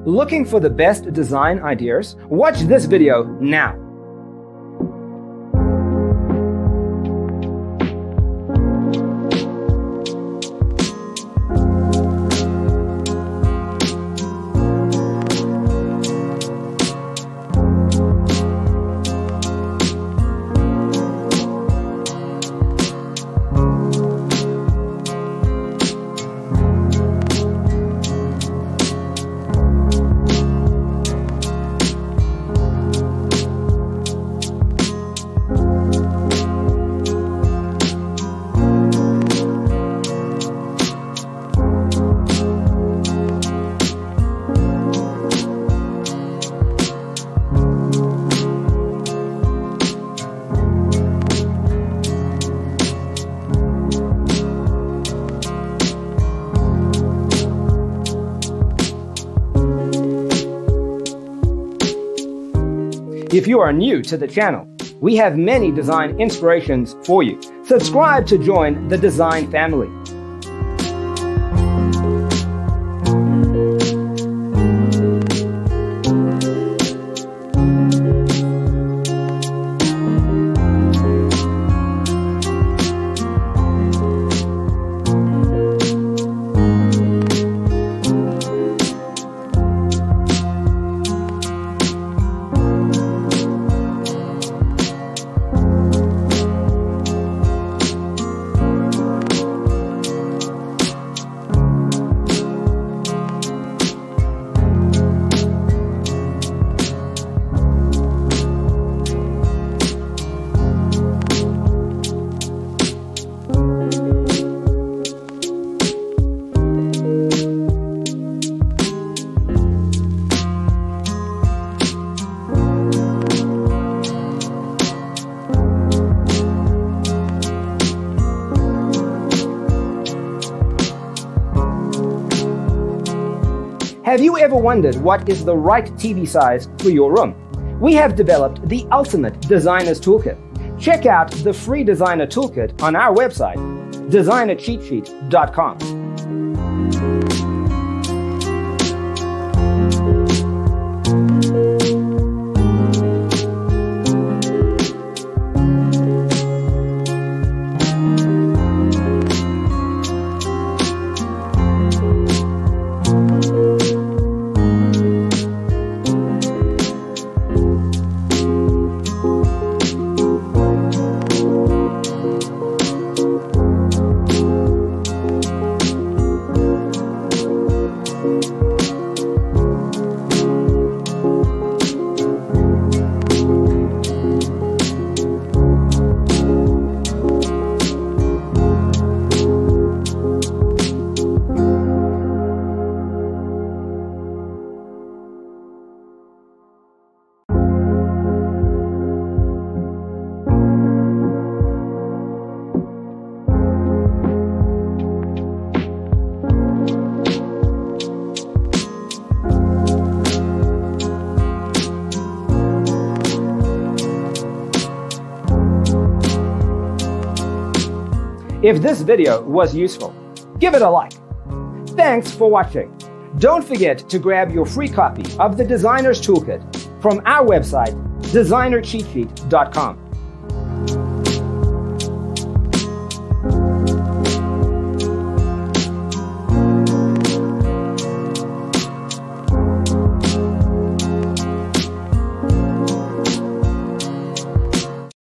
Looking for the best design ideas? Watch this video now. If you are new to the channel, we have many design inspirations for you. Subscribe to join the design family. Have you ever wondered what is the right TV size for your room? We have developed the ultimate designer's toolkit. Check out the free designer toolkit on our website, designercheatsheet.com. If this video was useful, give it a like. Thanks for watching. Don't forget to grab your free copy of the Designer's Toolkit from our website, designercheatsheet.com.